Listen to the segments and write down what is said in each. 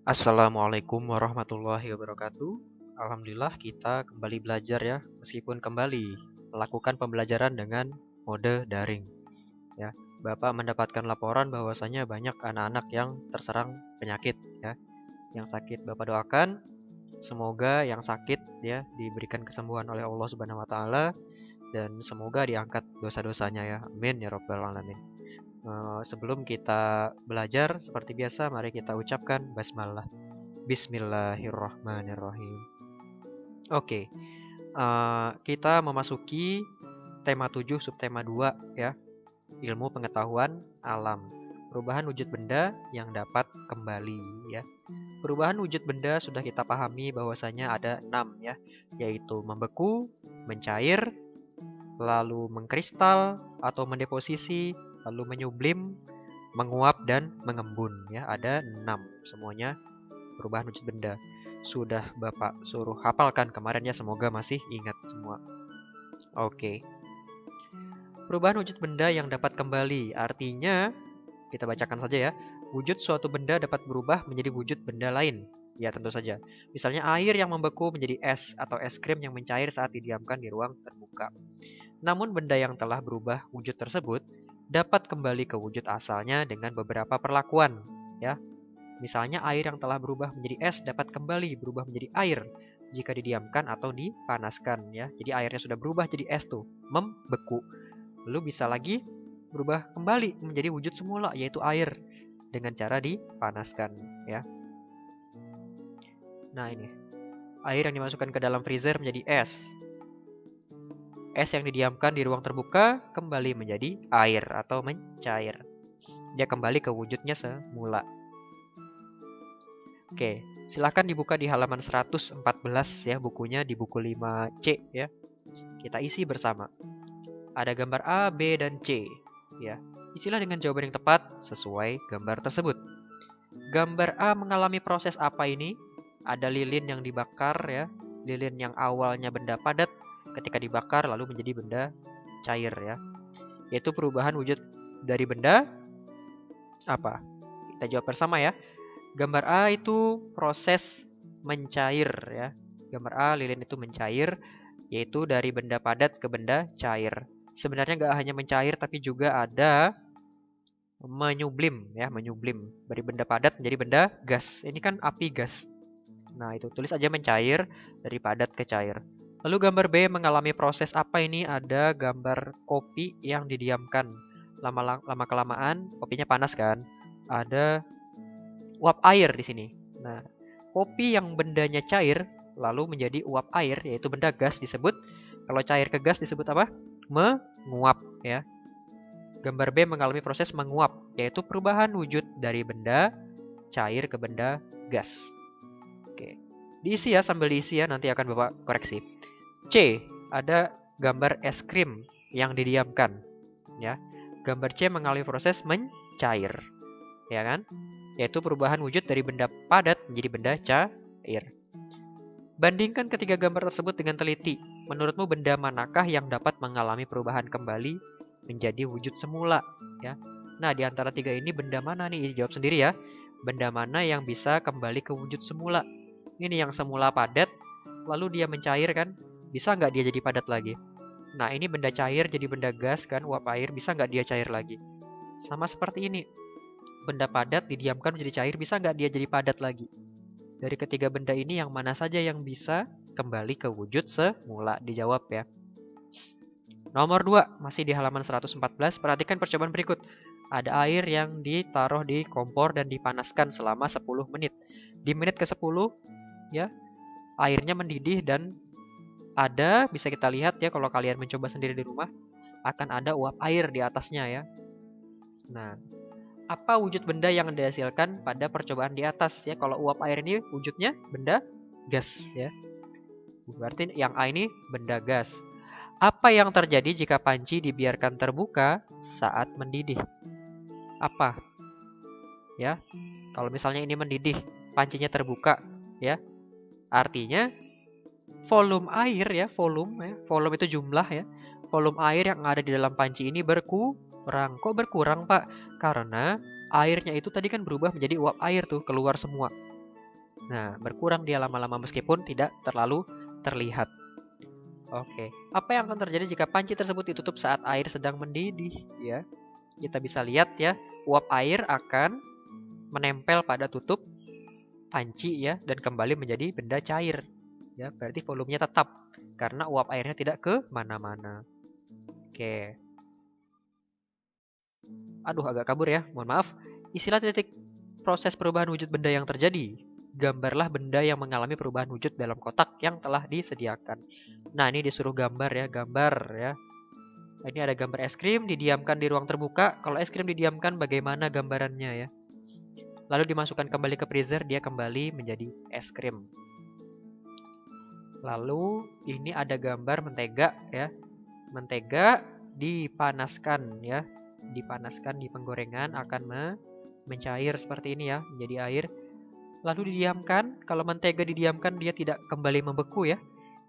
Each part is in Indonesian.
Assalamualaikum warahmatullahi wabarakatuh. Alhamdulillah kita kembali belajar ya, meskipun kembali melakukan pembelajaran dengan mode daring ya. Bapak mendapatkan laporan bahwasanya banyak anak-anak yang terserang penyakit ya. Yang sakit Bapak doakan semoga yang sakit ya diberikan kesembuhan oleh Allah Subhanahu wa taala dan semoga diangkat dosa-dosanya ya. Amin ya rabbal alamin. Sebelum kita belajar seperti biasa mari kita ucapkan basmalah. Bismillahirrahmanirrahim. Oke, kita memasuki tema 7 subtema 2 ya, ilmu pengetahuan alam. Perubahan wujud benda yang dapat kembali ya. Perubahan wujud benda sudah kita pahami bahwasanya ada 6 ya, yaitu membeku, mencair, lalu mengkristal atau mendeposisi, lalu menyublim, menguap dan mengembun ya. Ada 6 semuanya perubahan wujud benda. Sudah Bapak suruh hafalkan kemarin ya, semoga masih ingat semua. Oke. Perubahan wujud benda yang dapat kembali. Artinya, kita bacakan saja ya. Wujud suatu benda dapat berubah menjadi wujud benda lain. Ya, tentu saja. Misalnya air yang membeku menjadi es atau es krim yang mencair saat didiamkan di ruang terbuka. Namun benda yang telah berubah wujud tersebut dapat kembali ke wujud asalnya dengan beberapa perlakuan, ya. Misalnya air yang telah berubah menjadi es dapat kembali berubah menjadi air jika didiamkan atau dipanaskan ya. Jadi airnya sudah berubah jadi es tuh, membeku. Lalu bisa lagi berubah kembali menjadi wujud semula yaitu air dengan cara dipanaskan ya. Nah, ini. Air yang dimasukkan ke dalam freezer menjadi es. Es yang didiamkan di ruang terbuka kembali menjadi air atau mencair. Dia kembali ke wujudnya semula. Oke, silahkan dibuka di halaman 114 ya, bukunya di buku 5C ya. Kita isi bersama. Ada gambar A, B, dan C ya. Isilah dengan jawaban yang tepat sesuai gambar tersebut. Gambar A mengalami proses apa ini? Ada lilin yang dibakar ya. Lilin yang awalnya benda padat ketika dibakar lalu menjadi benda cair ya. Yaitu perubahan wujud dari benda apa? Kita jawab bersama ya. Gambar A itu proses mencair ya. Gambar A lilin itu mencair yaitu dari benda padat ke benda cair. Sebenarnya nggak hanya mencair tapi juga ada menyublim ya, menyublim dari benda padat menjadi benda gas. Ini kan api gas. Nah, itu tulis aja mencair dari padat ke cair. Lalu gambar B mengalami proses apa ini? Ada gambar kopi yang didiamkan. Lama kelamaan kopinya panas kan? Ada uap air di sini. Nah, kopi yang bendanya cair lalu menjadi uap air yaitu benda gas disebut, kalau cair ke gas disebut apa? Menguap ya. Gambar B mengalami proses menguap yaitu perubahan wujud dari benda cair ke benda gas. Oke. Diisi ya, sambil diisi ya, nanti akan Bapak koreksi. C, ada gambar es krim yang didiamkan ya. Gambar C mengalami proses mencair. Ya kan? Yaitu perubahan wujud dari benda padat menjadi benda cair. Bandingkan ketiga gambar tersebut dengan teliti. Menurutmu benda manakah yang dapat mengalami perubahan kembali menjadi wujud semula? Ya. Nah, di antara tiga ini benda mana nih? Jawab sendiri ya. Benda mana yang bisa kembali ke wujud semula? Ini yang semula padat, lalu dia mencair kan? Bisa nggak dia jadi padat lagi? Nah, ini benda cair jadi benda gas kan, uap air, bisa nggak dia cair lagi? Sama seperti ini. Benda padat didiamkan menjadi cair, bisa nggak dia jadi padat lagi? Dari ketiga benda ini yang mana saja yang bisa kembali ke wujud semula? Dijawab ya. Nomor 2, masih di halaman 114, perhatikan percobaan berikut. Ada air yang ditaruh di kompor dan dipanaskan selama 10 menit. Di menit ke-10, ya, airnya mendidih dan ada, bisa kita lihat ya kalau kalian mencoba sendiri di rumah, akan ada uap air di atasnya ya. Nah, apa wujud benda yang dihasilkan pada percobaan di atas ya? Kalau uap air ini wujudnya benda gas ya. Berarti yang A ini benda gas. Apa yang terjadi jika panci dibiarkan terbuka saat mendidih? Apa? Ya. Kalau misalnya ini mendidih, pancinya terbuka ya. Artinya volume air ya, volume itu jumlah ya. Volume air yang ada di dalam panci ini berkurang. Kok berkurang, Pak? Karena airnya itu tadi kan berubah menjadi uap air tuh, keluar semua. Nah, berkurang dia lama-lama meskipun tidak terlalu terlihat. Oke, apa yang akan terjadi jika panci tersebut ditutup saat air sedang mendidih? Ya, kita bisa lihat ya, uap air akan menempel pada tutup panci ya dan kembali menjadi benda cair. Ya, berarti volumenya tetap karena uap airnya tidak ke mana-mana. Oke. Aduh, agak kabur ya, mohon maaf. Istilah titik proses perubahan wujud benda yang terjadi. Gambarlah benda yang mengalami perubahan wujud dalam kotak yang telah disediakan. Nah, ini disuruh gambar ya, gambar ya. Ini ada gambar es krim didiamkan di ruang terbuka. Kalau es krim didiamkan bagaimana gambarannya ya? Lalu dimasukkan kembali ke freezer, dia kembali menjadi es krim. Lalu ini ada gambar mentega ya. Mentega dipanaskan ya. Dipanaskan di penggorengan akan mencair seperti ini ya, menjadi air. Lalu didiamkan. Kalau mentega didiamkan dia tidak kembali membeku ya.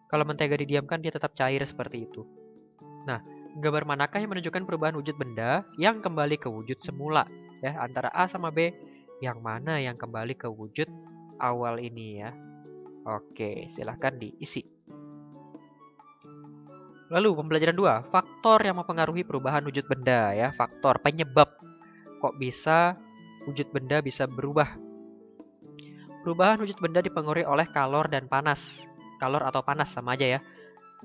Kalau mentega didiamkan dia tetap cair seperti itu. Nah, gambar manakah yang menunjukkan perubahan wujud benda yang kembali ke wujud semula? Ya, antara A sama B, yang mana yang kembali ke wujud awal ini ya? Oke, silahkan diisi. Lalu pembelajaran 2, faktor yang mempengaruhi perubahan wujud benda ya, faktor penyebab. Kok bisa wujud benda bisa berubah? Perubahan wujud benda dipengaruhi oleh kalor dan panas. Kalor atau panas sama aja ya.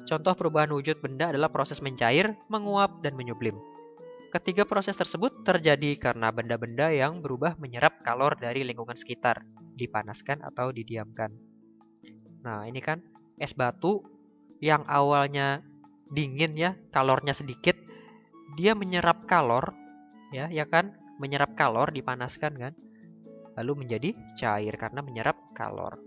Contoh perubahan wujud benda adalah proses mencair, menguap, dan menyublim. Ketiga proses tersebut terjadi karena benda-benda yang berubah menyerap kalor dari lingkungan sekitar, dipanaskan atau didiamkan. Nah, ini kan es batu yang awalnya dingin ya, kalornya sedikit, dia menyerap kalor, ya kan? Menyerap kalor dipanaskan kan? Lalu menjadi cair karena menyerap kalor.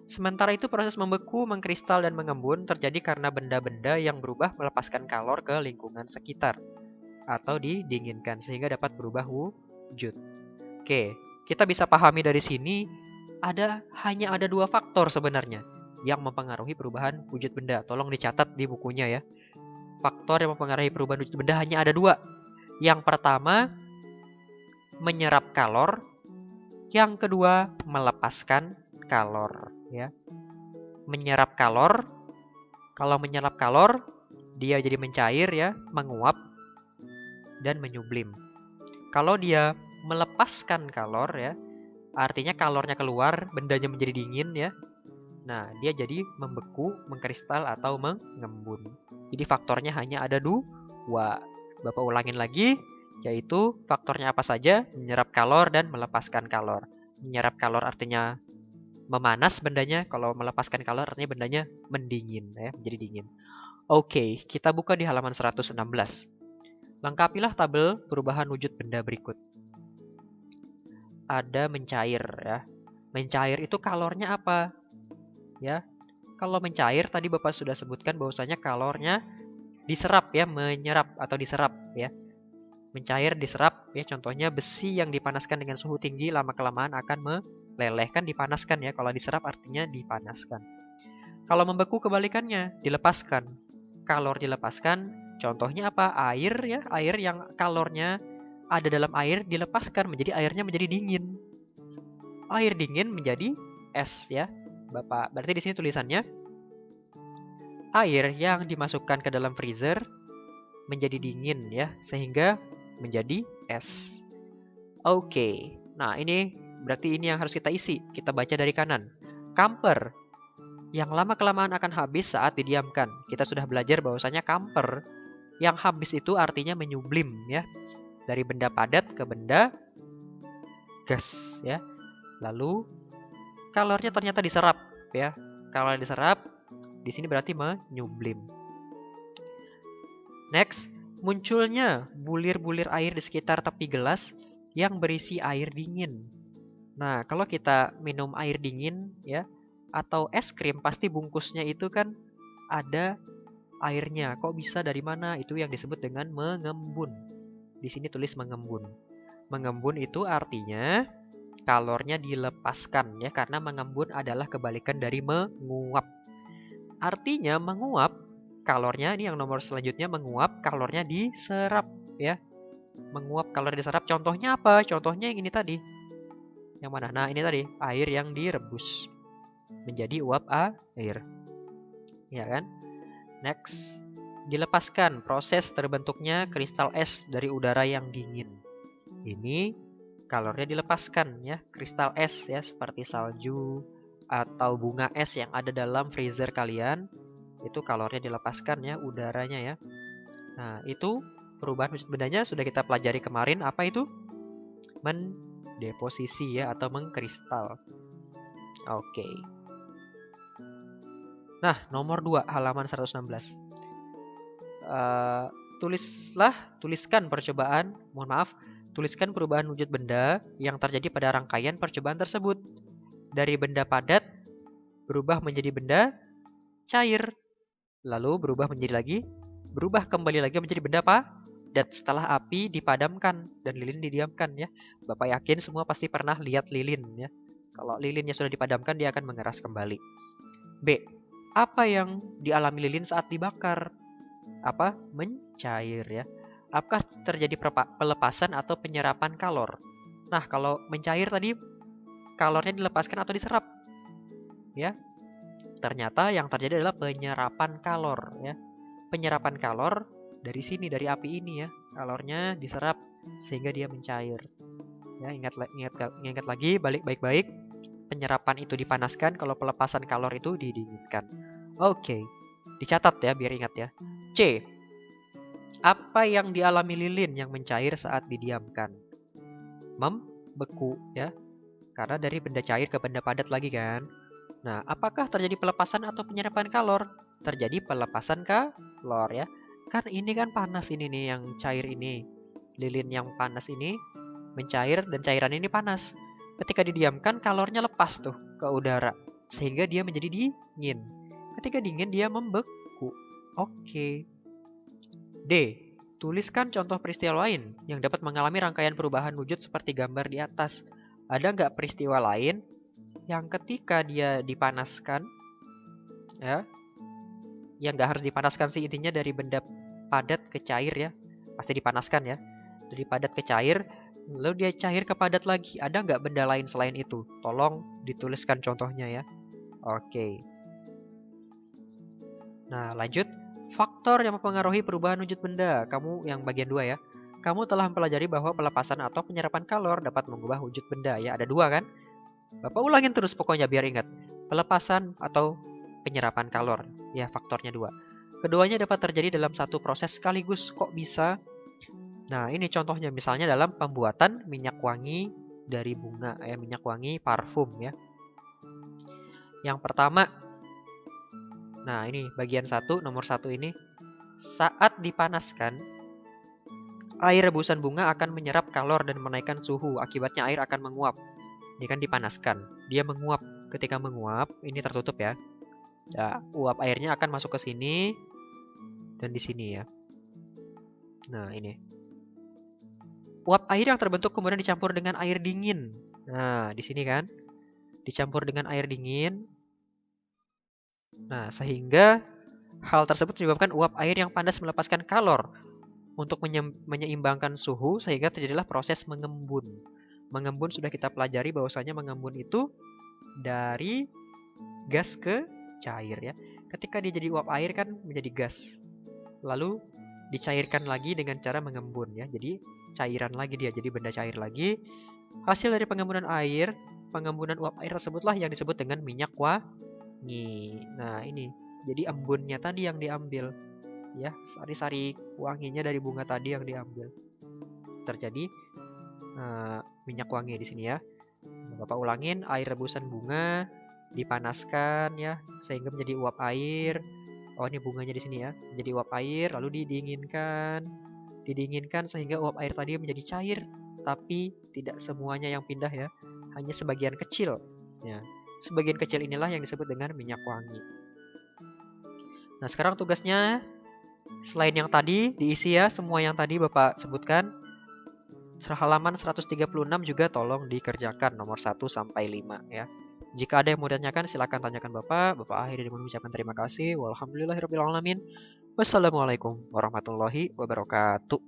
Sementara itu proses membeku, mengkristal, dan mengembun terjadi karena benda-benda yang berubah melepaskan kalor ke lingkungan sekitar atau didinginkan sehingga dapat berubah wujud. Oke, kita bisa pahami dari sini hanya ada dua faktor sebenarnya yang mempengaruhi perubahan wujud benda. Tolong dicatat di bukunya ya. Faktor yang mempengaruhi perubahan wujud benda hanya ada dua. Yang pertama, menyerap kalor. Yang kedua, melepaskan kalor ya. Menyerap kalor. Kalau menyerap kalor, dia jadi mencair ya, menguap dan menyublim. Kalau dia melepaskan kalor ya, artinya kalornya keluar, bendanya menjadi dingin ya. Nah, dia jadi membeku, mengkristal atau mengembun. Jadi faktornya hanya ada dua. Bapak ulangin lagi, yaitu faktornya apa saja? Menyerap kalor dan melepaskan kalor. Menyerap kalor artinya memanas bendanya, kalau melepaskan kalor artinya bendanya mendingin ya, menjadi dingin. Oke, kita buka di halaman 116. Lengkapilah tabel perubahan wujud benda berikut. Ada mencair ya. Mencair itu kalornya apa? Ya. Kalau mencair tadi Bapak sudah sebutkan bahwasanya kalornya diserap ya, menyerap atau diserap ya. Mencair diserap ya, contohnya besi yang dipanaskan dengan suhu tinggi lama-kelamaan akan melelehkan, dipanaskan ya. Kalau diserap artinya dipanaskan. Kalau membeku kebalikannya, dilepaskan. Kalor dilepaskan, contohnya apa? Air ya, air yang kalornya ada dalam air dilepaskan menjadi airnya menjadi dingin. Air dingin menjadi es ya. Bapak, berarti di sini tulisannya air yang dimasukkan ke dalam freezer menjadi dingin ya, sehingga menjadi es. Oke. Nah, ini berarti ini yang harus kita isi. Kita baca dari kanan. Kamper yang lama-kelamaan akan habis saat didiamkan. Kita sudah belajar bahwasanya kamper yang habis itu artinya menyublim ya. Dari benda padat ke benda gas ya. Lalu kalornya ternyata diserap ya. Kalau diserap di sini berarti menyublim. Next, munculnya bulir-bulir air di sekitar tepi gelas yang berisi air dingin. Nah, kalau kita minum air dingin ya atau es krim pasti bungkusnya itu kan ada airnya. Kok bisa dari mana? Itu yang disebut dengan mengembun. Di sini tulis mengembun. Mengembun itu artinya kalornya dilepaskan ya, karena mengembun adalah kebalikan dari menguap. Artinya menguap, kalornya ini yang nomor selanjutnya, menguap kalornya diserap ya. Menguap kalor diserap. Contohnya apa? Contohnya yang ini tadi. Yang mana? Nah, ini tadi, air yang direbus menjadi uap air. Ya kan? Next. Dilepaskan, proses terbentuknya kristal es dari udara yang dingin. Ini kalornya dilepaskan ya, kristal es ya, seperti salju atau bunga es yang ada dalam freezer kalian. Itu kalornya dilepaskan ya, udaranya ya. Nah, itu perubahan wujud bendanya sudah kita pelajari kemarin. Apa itu? Mendeposisi ya, atau mengkristal. Oke. Nah, nomor 2 halaman 116. Tuliskan percobaan, tuliskan perubahan wujud benda yang terjadi pada rangkaian percobaan tersebut. Dari benda padat berubah menjadi benda cair, lalu berubah kembali lagi menjadi benda padat setelah api dipadamkan dan lilin didiamkan ya. Bapak yakin semua pasti pernah lihat lilin ya. Kalau lilinnya sudah dipadamkan, dia akan mengeras kembali. B. Apa yang dialami lilin saat dibakar? Apa? Mencair ya. Apakah terjadi pelepasan atau penyerapan kalor? Nah, kalau mencair tadi kalornya dilepaskan atau diserap? Ya. Ternyata yang terjadi adalah penyerapan kalor ya. Penyerapan kalor dari sini, dari api ini ya. Kalornya diserap sehingga dia mencair. Ya, ingat lagi, balik baik-baik. Penyerapan itu dipanaskan, kalau pelepasan kalor itu didinginkan. Oke. Dicatat ya biar ingat ya. C. Apa yang dialami lilin yang mencair saat didiamkan? Membeku ya. Karena dari benda cair ke benda padat lagi kan. Nah, apakah terjadi pelepasan atau penyerapan kalor? Terjadi pelepasan kalor ya. Kan ini kan panas ini nih yang cair ini. Lilin yang panas ini mencair dan cairan ini panas. Ketika didiamkan kalornya lepas tuh ke udara sehingga dia menjadi dingin. Ketika dingin dia membeku. Oke. D. Tuliskan contoh peristiwa lain yang dapat mengalami rangkaian perubahan wujud seperti gambar di atas. Ada nggak peristiwa lain yang ketika dia dipanaskan, ya, yang nggak harus dipanaskan sih, intinya dari benda padat ke cair ya, pasti dipanaskan ya, dari padat ke cair, lalu dia cair ke padat lagi. Ada nggak benda lain selain itu? Tolong dituliskan contohnya ya. Oke. Nah, lanjut. Faktor yang mempengaruhi perubahan wujud benda. Kamu yang bagian 2 ya. Kamu telah mempelajari bahwa pelepasan atau penyerapan kalor dapat mengubah wujud benda ya. Ada 2 kan? Bapak ulangin terus pokoknya biar ingat. Pelepasan atau penyerapan kalor. Ya, faktornya 2. Keduanya dapat terjadi dalam satu proses sekaligus. Kok bisa? Nah, ini contohnya misalnya dalam pembuatan minyak wangi dari bunga ya, minyak wangi parfum ya. Yang pertama, nah ini bagian 1, nomor 1 ini. Saat dipanaskan, air rebusan bunga akan menyerap kalor dan menaikkan suhu. Akibatnya air akan menguap. Ini kan dipanaskan, dia menguap. Ketika menguap, ini tertutup ya. Ya, uap airnya akan masuk ke sini dan di sini ya. Nah, ini. Uap air yang terbentuk kemudian dicampur dengan air dingin. Nah, di sini kan. Dicampur dengan air dingin. Nah, sehingga hal tersebut menyebabkan uap air yang panas melepaskan kalor untuk menyeimbangkan suhu sehingga terjadilah proses mengembun. Mengembun sudah kita pelajari bahwasanya mengembun itu dari gas ke cair ya. Ketika dia jadi uap air kan menjadi gas. Lalu dicairkan lagi dengan cara mengembun ya. Jadi cairan lagi dia, jadi benda cair lagi. Hasil dari pengembunan air, pengembunan uap air tersebutlah yang disebut dengan minyak wangi. Nah, ini. Jadi embunnya tadi yang diambil. Ya, sari-sari wanginya dari bunga tadi yang diambil. Terjadi minyak wangi di sini ya. Bapak ulangin, air rebusan bunga dipanaskan ya sehingga menjadi uap air. Oh, ini bunganya di sini ya. Menjadi uap air lalu didinginkan. Didinginkan sehingga uap air tadi menjadi cair, tapi tidak semuanya yang pindah ya. Hanya sebagian kecil. Ya. Sebagian kecil inilah yang disebut dengan minyak wangi. Nah, sekarang tugasnya selain yang tadi diisi ya, semua yang tadi Bapak sebutkan. Halaman 136 juga tolong dikerjakan nomor 1 sampai 5 ya. Jika ada yang mau ditanyakan silakan tanyakan Bapak. Bapak akhiri dengan mengucapkan terima kasih. Walhamdulillahirabbil alamin. Wassalamualaikum warahmatullahi wabarakatuh.